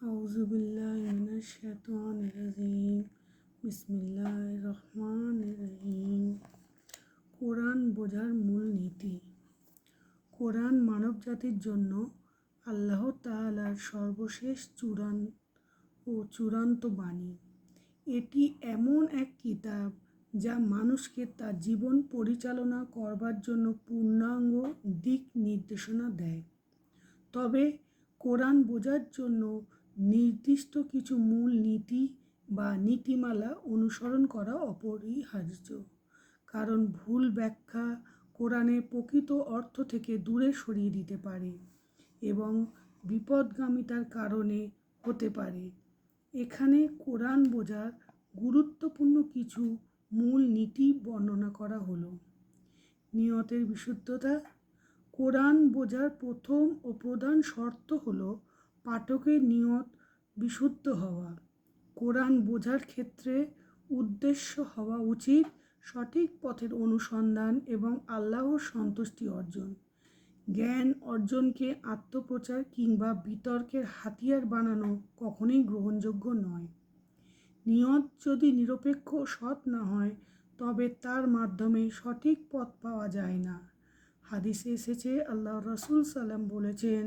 আউযুবিল্লাহি মিনাশ শাইতানির রাজিম। বিসমিল্লাহির রহমানির রহিম। কোরআন বোঝার মূল নীতি। কোরআন মানবজাতির জন্য আল্লাহ তাআলার সর্বশেষ চূড়ান্ত বাণী। এটি এমন এক কিতাব যা মানুষকে তার জীবন পরিচালনা করবার জন্য পূর্ণাঙ্গ দিক নির্দেশনা দেয়। তবে কোরআন বোঝার জন্য নির্দিষ্ট কিছু মূল নীতি বা নীতিমালা অনুসরণ করা অপরিহার্য, কারণ ভুল ব্যাখ্যা কোরআনের প্রকৃত অর্থ থেকে দূরে সরিয়ে দিতে পারে এবং বিপদগামিতার কারণে হতে পারে। এখানে কোরআন বোঝার গুরুত্বপূর্ণ কিছু মূল নীতি বর্ণনা করা হলো। নিয়তের বিশুদ্ধতা। কোরআন বোঝার প্রথম ও প্রধান শর্ত হলো পাঠকের নিয়ত বিশুদ্ধ হওয়া। কোরআন বোঝার ক্ষেত্রে উদ্দেশ্য হওয়া উচিত সঠিক পথের অনুসন্ধান এবং আল্লাহর সন্তুষ্টি অর্জন। জ্ঞান অর্জনকে আত্মপ্রচার কিংবা বিতর্কের হাতিয়ার বানানো কখনোই গ্রহণযোগ্য নয়। নিয়ত যদি নিরপেক্ষ ও সৎ না হয়, তবে তার মাধ্যমে সঠিক পথ পাওয়া যায় না। হাদিসে এসেছে, আল্লাহর রাসূল সাল্লাম বলেছেন,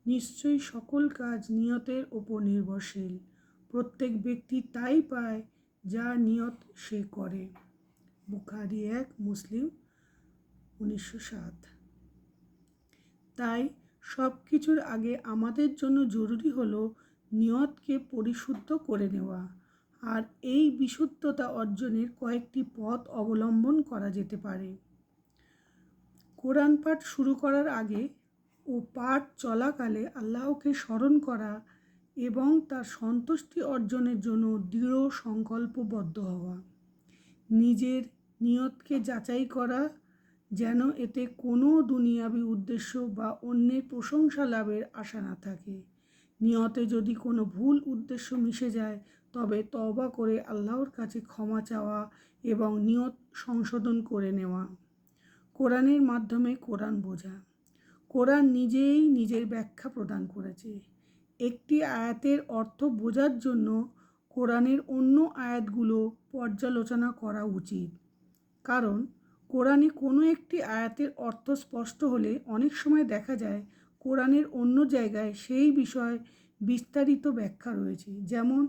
নিশ্চয়ই সকল কাজ নিয়তের ওপর নির্ভরশীল। প্রত্যেক ব্যক্তি তাই পায় যা নিয়ত সে করে। বুখারী 1, মুসলিম 1907। তাই সব কিছুর আগে আমাদের জন্য জরুরি হলো নিয়তকে পরিশুদ্ধ করে নেওয়া। আর এই বিশুদ্ধতা অর্জনের কয়েকটি পথ অবলম্বন করা যেতে পারে। কোরআন পাঠ শুরু করার আগে ও পাঠ চলাকালে আল্লাহকে স্মরণ করা এবং তার সন্তুষ্টি অর্জনের জন্য দৃঢ় সংকল্পবদ্ধ হওয়া। নিজের নিয়তকে যাচাই করা যেন এতে কোনো দুনিয়াবি উদ্দেশ্য বা অন্যের প্রশংসা লাভের আশা না থাকে। নিয়তে যদি কোনো ভুল উদ্দেশ্য মিশে যায়, তবে তওবা করে আল্লাহর কাছে ক্ষমা চাওয়া এবং নিয়ত সংশোধন করে নেওয়া। কোরআনের মাধ্যমে কোরআন বোঝা। কোরআন নিজেই নিজের ব্যাখ্যা প্রদান করেছে। একটি আয়াতের অর্থ বোঝার জন্য কোরআনের অন্য আয়াতগুলো পর্যালোচনা করা উচিত, কারণ কোরআনে কোনো একটি আয়াতের অর্থ স্পষ্ট হলে অনেক সময় দেখা যায় কোরআনের অন্য জায়গায় সেই বিষয় বিস্তারিত ব্যাখ্যা রয়েছে। যেমন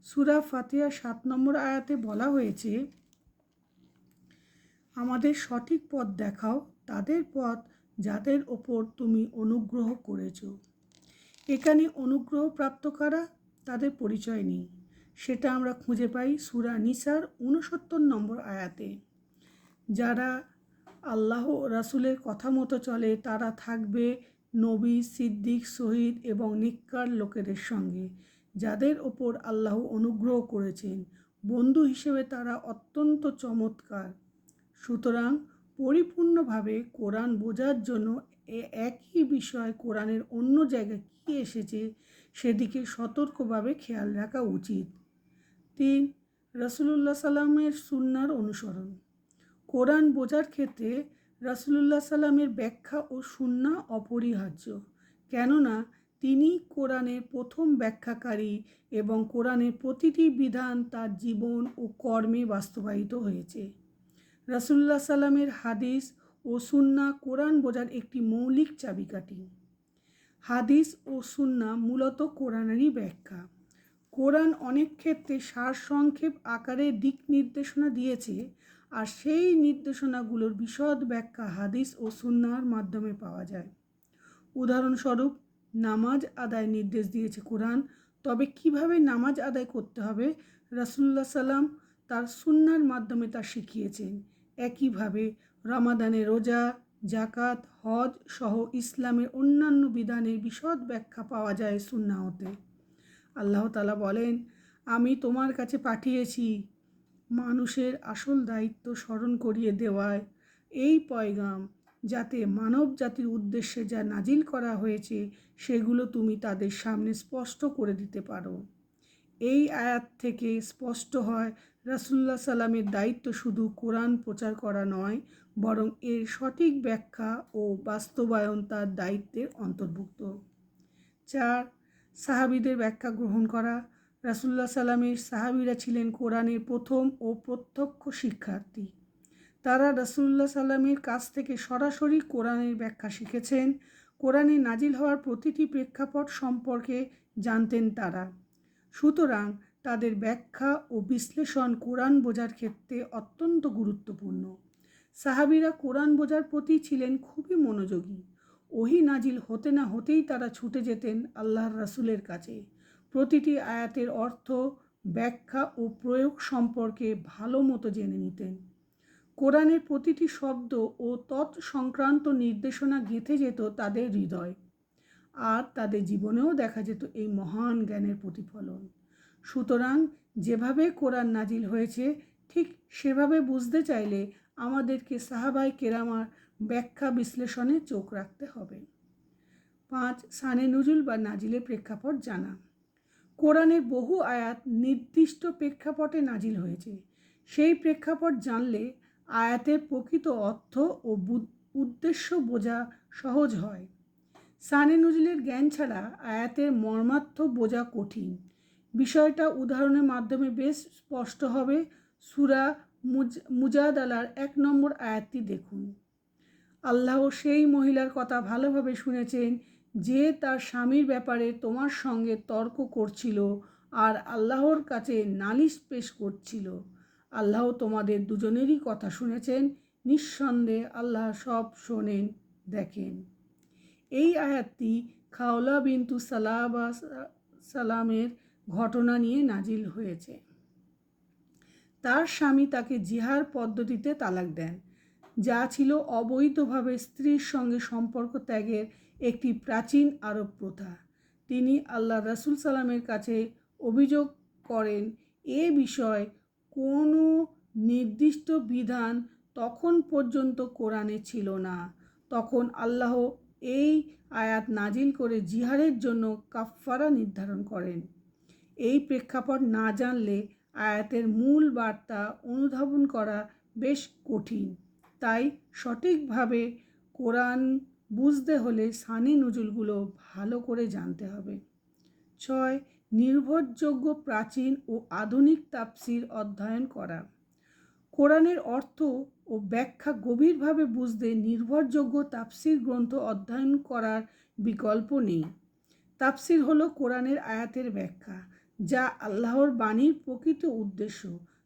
সূরা ফাতিহা 7 নম্বর আয়াতে বলা হয়েছে, আমাদের সঠিক পথ দেখাও তাদের পথ যাদের ওপর তুমি অনুগ্রহ করেছ। এখানে অনুগ্রহ প্রাপ্ত কারা, তাদের পরিচয় নেই। সেটা আমরা খুঁজে পাই সূরা নিসার 69 নম্বর আয়াতে। যারা আল্লাহ রাসূলের কথা মতো চলে তারা থাকবে নবী, সিদ্দিক, শহীদ এবং নেককার লোকেদের সঙ্গে, যাদের ওপর আল্লাহ অনুগ্রহ করেছেন। বন্ধু হিসেবে তারা অত্যন্ত চমৎকার। সুতরাং পরিপূর্ণভাবে কোরআন বোঝার জন্য একই বিষয় কোরআনের অন্য জায়গায় কী এসেছে সেদিকে সতর্কভাবে খেয়াল রাখা উচিত। 3. রাসূলুল্লাহ সাল্লামের সুন্নাহর অনুসরণ। কোরআন বোঝার ক্ষেত্রে রাসূলুল্লাহ সাল্লামের ব্যাখ্যা ও সুন্নাহ অপরিহার্য, কেননা তিনি কোরআনের প্রথম ব্যাখ্যাকারী এবং কোরআনের প্রতিটি বিধান তার জীবন ও কর্মে বাস্তবায়িত হয়েছে। রাসূলুল্লাহ সাল্লামের হাদিস ও সুন্নাহ কোরআন বোঝার একটি মৌলিক চাবিকাঠি। হাদিস ও সুন্নাহ মূলত কোরআনেরই ব্যাখ্যা। কোরআন অনেক ক্ষেত্রে সারসংক্ষেপ আকারে দিক নির্দেশনা দিয়েছে, আর সেই নির্দেশনাগুলোর বিশদ ব্যাখ্যা হাদিস ও সুন্নাহর মাধ্যমে পাওয়া যায়। উদাহরণস্বরূপ, নামাজ আদায় নির্দেশ দিয়েছে কোরআন, তবে কিভাবে নামাজ আদায় করতে হবে রাসূলুল্লাহ সাল্লাম তার সুন্নাহর মাধ্যমে তা শিখিয়েছেন। একইভাবে রমাদানে রোজা, জাকাত, হজ সহ ইসলামের অন্যান্য বিধানের বিশদ ব্যাখ্যা পাওয়া যায় সুন্নাহতে। আল্লাহ তাআলা বলেন, আমি তোমার কাছে পাঠিয়েছি মানুষের আসল দায়িত্ব স্মরণ করিয়ে দেওয়ায় এই পয়গাম, যাতে মানব জাতির উদ্দেশ্যে যা নাজিল করা হয়েছে সেগুলো তুমি তাদের সামনে স্পষ্ট করে দিতে পারো। এই আয়াত থেকে স্পষ্ট হয় রাসূলুল্লাহ সাল্লামের দায়িত্ব শুধু কোরআন প্রচার করা নয়, বরং এর সঠিক ব্যাখ্যা ও বাস্তবায়ন তার দায়িত্বের অন্তর্ভুক্ত। 4. সাহাবীদের ব্যাখ্যা গ্রহণ করা। রাসূলুল্লাহ সাল্লামের সাহাবীরা ছিলেন কোরআনের প্রথম ও প্রত্যক্ষ শিক্ষার্থী। তারা রাসূলুল্লাহ সাল্লামের কাছ থেকে সরাসরি কোরআনের ব্যাখ্যা শিখেছেন। কোরআনে নাজিল হওয়ার প্রতিটি প্রেক্ষাপট সম্পর্কে জানতেন তারা। সুতরাং তাদের ব্যাখ্যা ও বিশ্লেষণ কোরআন বোঝার ক্ষেত্রে অত্যন্ত গুরুত্বপূর্ণ। সাহাবীরা কোরআন বোঝার প্রতি ছিলেন খুবই মনোযোগী। ওহী নাজিল হতে না হতেই তারা ছুটে যেতেন আল্লাহর রাসূলের কাছে। প্রতিটি আয়াতের অর্থ, ব্যাখ্যা ও প্রয়োগ সম্পর্কে ভালো মতো জেনে নিতেন। কোরআনের প্রতিটি শব্দ ও তৎসংক্রান্ত নির্দেশনা গেঁথে যেত তাদের হৃদয়, আর তাদের জীবনেও দেখা যেত এই মহান জ্ঞানের প্রতিফলন। সুতরাং যেভাবে কোরআন নাজিল হয়েছে ঠিক সেভাবে বুঝতে চাইলে আমাদেরকে সাহাবায়ে কেরামার ব্যাখ্যা বিশ্লেষণে চোখ রাখতে হবে। 5. শানে নুজুল বা নাজিলের প্রেক্ষাপট জানা। কোরআনের বহু আয়াত নির্দিষ্ট প্রেক্ষাপটে নাজিল হয়েছে। সেই প্রেক্ষাপট জানলে আয়াতের প্রকৃত অর্থ ও উদ্দেশ্য বোঝা সহজ হয়। শানে নুজুলের জ্ঞান ছাড়া আয়াতের মর্মার্থ বোঝা কঠিন। বিষয়টা উদাহরণের মাধ্যমে বেশ স্পষ্ট হবে। সূরা মুজাদালার 1 নম্বর আয়াতটি দেখুন। আল্লাহ সেই মহিলার কথা ভালোভাবে শুনেছেন যে তার স্বামীর ব্যাপারে তোমার সঙ্গে তর্ক করছিল আর আল্লাহর কাছে নালিশ পেশ করছিল। আল্লাহ তোমাদের দুজনেরই কথা শুনেছেন। নিঃসন্দেহে আল্লাহ সব শোনেন, দেখেন। এই আয়াতটি খাওলা বিনতু সালামের ঘটনা নিয়ে নাজিল হয়েছে। তার স্বামী তাকে জিহার পদ্ধতিতে তালাক দেন, যা ছিল অবৈধভাবে স্ত্রীর সঙ্গে সম্পর্ক ত্যাগের একটি প্রাচীন আরব প্রথা। তিনি আল্লাহ রাসূল সাল্লামের কাছে অভিযোগ করেন এ বিষয়ে কোনো নির্দিষ্ট বিধান তখন পর্যন্ত কোরআনে ছিল না। তখন আল্লাহ এই আয়াত নাজিল করে জিহারের জন্য কাফফারা নির্ধারণ করেন। এই প্রেক্ষাপট না জানলে আয়াতের মূল বার্তা অনুধাবন করা বেশ কঠিন। তাই সঠিকভাবে কোরআন বুঝতে হলে শানে নুজুলগুলো ভালো করে জানতে হবে। 6. নির্ভরযোগ্য প্রাচীন ও আধুনিক তাফসির অধ্যয়ন করা। কোরআনের অর্থ ও ব্যাখ্যা গভীরভাবে বুঝতে নির্ভরযোগ্য তাফসির গ্রন্থ অধ্যয়ন করার বিকল্প নেই। তাফসির হলো কোরআনের আয়াতের ব্যাখ্যা, যা আল্লাহর বাণীর প্রকৃত উদ্দেশ্য,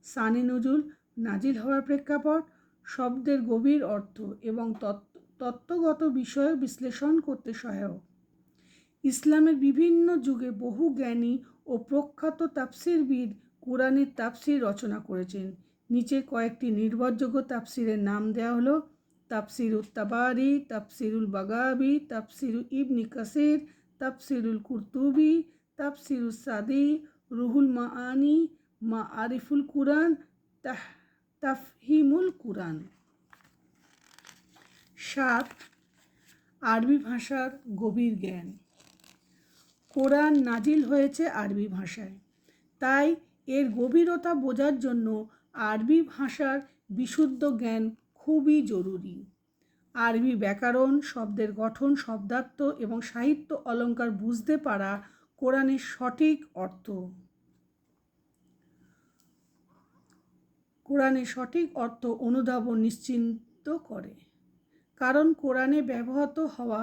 শানে নুজুল, নাজিল হওয়ার প্রেক্ষাপট, শব্দের গভীর অর্থ এবং তত্ত্বগত বিষয় বিশ্লেষণ করতে সহায়ক। ইসলামের বিভিন্ন যুগে বহু জ্ঞানী ও প্রখ্যাত তাফসিরবিদ কোরআনের তাফসির রচনা করেছেন। নিচে কয়েকটি নির্ভরযোগ্য তাফসিরের নাম দেওয়া হলো: তাফসিরুত তাবারি, তাফসিরুল বাগাবি, তাফসিরু ইবনে কাসির, তাফসিরুল কুরতুবি, তাফসিরুস সাদি, রুহুল মাআনি, মাআরিফুল কুরআন, তাফহিমুল কুরআন। 7. আরবি ভাষার গভীর জ্ঞান। কোরআন নাজিল হয়েছে আরবি ভাষায়, তাই এর গভীরতা বোঝার জন্য আরবি ভাষার বিশুদ্ধ জ্ঞান খুবই জরুরি। আরবি ব্যাকরণ, শব্দের গঠন, শব্দার্থ এবং সাহিত্য অলঙ্কার বুঝতে পারা কোরআনের সঠিক অর্থ অনুধাবন নিশ্চিত করে। কারণ কোরআনে ব্যবহৃত হওয়া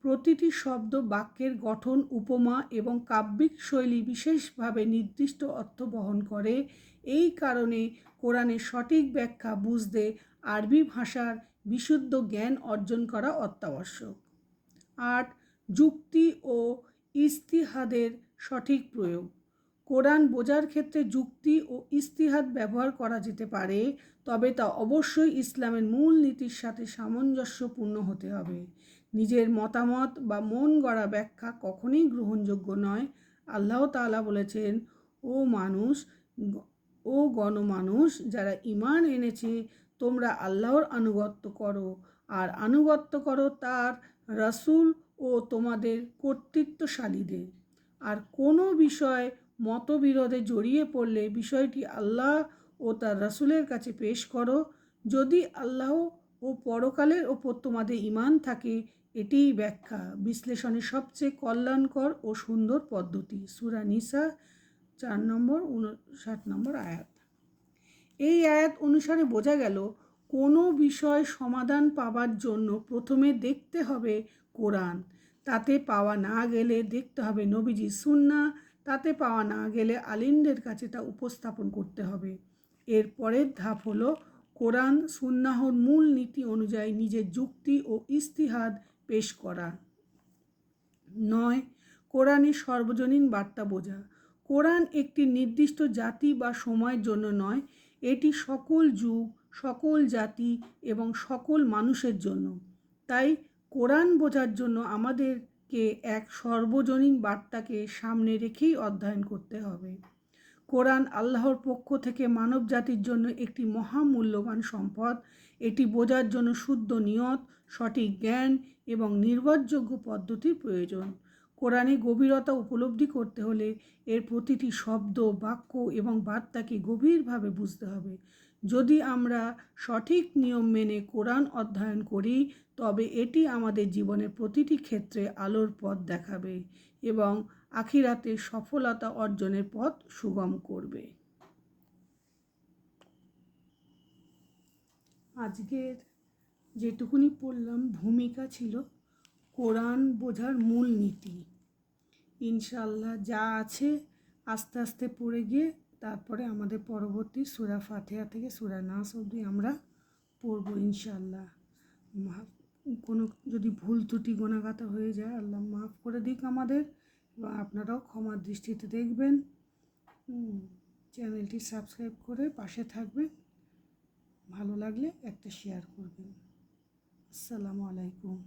প্রতিটি শব্দ, বাক্যের গঠন, উপমা এবং কাব্যিক শৈলী বিশেষভাবে নির্দিষ্ট অর্থ বহন করে। এই কারণে কোরআনের সঠিক ব্যাখ্যা বুঝতে আরবি ভাষার বিশুদ্ধ জ্ঞান অর্জন করা অত্যাবশ্যক। 8. যুক্তি ও ইজতিহাদের সঠিক প্রয়োগ। কোরআন বোঝার ক্ষেত্রে যুক্তি ও ইজতিহাদ ব্যবহার করা যেতে পারে, তবে তা অবশ্যই ইসলামের মূল নীতির সাথে সামঞ্জস্যপূর্ণ হতে হবে। নিজের মতামত বা মন গড়া ব্যাখ্যা কখনোই গ্রহণযোগ্য নয়। আল্লাহ তাআলা বলেছেন, ও গণমানুষ, যারা ঈমান এনেছে, তোমরা আল্লাহর আনুগত্য করো আর আনুগত্য করো তার রাসূল ও তোমাদের কর্তৃত্বশালীদের। আর কোনো বিষয় মতবিরোধে জড়িয়ে পড়লে বিষয়টি আল্লাহ ও তার রাসূলের কাছে পেশ করো। যদি আল্লাহ ও পরকালের ওপর তোমাদের ঈমান থাকে এটিই ব্যাখ্যা বিশ্লেষণের সবচেয়ে কল্যাণকর ও সুন্দর পদ্ধতি। সূরা নিসা 4 নম্বর 59 নম্বর আয়াত। এই আয়াত অনুসারে বোঝা গেল কোনো বিষয় সমাধান পাওয়ার জন্য প্রথমে দেখতে হবে কোরআন, তাতে পাওয়া না গেলে দেখতে হবে নবীজি সুন্নাহ, তাতে পাওয়া না গেলে আলিমদের কাছে তা উপস্থাপন করতে হবে। এর পরের ধাপ হলো কোরআন সুন্নাহর মূল নীতি অনুযায়ী নিজের যুক্তি ও ইস্তিহাদ পেশ করা। 9. কোরআনের সর্বজনীন বার্তা বোঝা। কোরআন একটি নির্দিষ্ট জাতি বা সময়ের জন্য নয়, এটি সকল যুগ, সকল জাতি এবং সকল মানুষের জন্য। তাই কোরআন বোঝার জন্য আমাদেরকে এক সর্বজনীন বার্তাকে সামনে রেখেই অধ্যয়ন করতে হবে। কোরআন আল্লাহর পক্ষ থেকে মানব জাতির জন্য একটি মহামূল্যবান সম্পদ। এটি বোঝার জন্য শুদ্ধ নিয়ত, সঠিক জ্ঞান এবং নির্ভরযোগ্য পদ্ধতির প্রয়োজন। কোরআনে গভীরতা উপলব্ধি করতে হলে এর প্রতিটি শব্দ, বাক্য এবং বার্তাকে গভীরভাবে বুঝতে হবে। যদি আমরা সঠিক নিয়ম মেনে কোরআন অধ্যয়ন করি, তবে এটি আমাদের জীবনের প্রতিটি ক্ষেত্রে আলোর পথ দেখাবে এবং আখিরাতে সফলতা অর্জনের পথ সুগম করবে। আজকের যেটুকুনি পড়লাম ভূমিকা ছিল কোরআন বোঝার মূল নীতি। ইনশাআল্লাহ যা আছে আস্তে আস্তে পড়ে গিয়ে তারপরে আমাদের পরবর্তী সূরা ফাতিহা থেকে সূরা নাস অবধি আমরা পড়ব ইনশাআল্লাহ। কোনো যদি ভুল ত্রুটি গোনাগাতা হয়ে যায় আল্লাহ মাফ করে দিক আমাদের, এবং আপনারাও ক্ষমার দৃষ্টিতে দেখবেন। চ্যানেলটি সাবস্ক্রাইব করে পাশে থাকবেন। ভালো লাগলে একটা শেয়ার করবেন। আসসালামু আলাইকুম।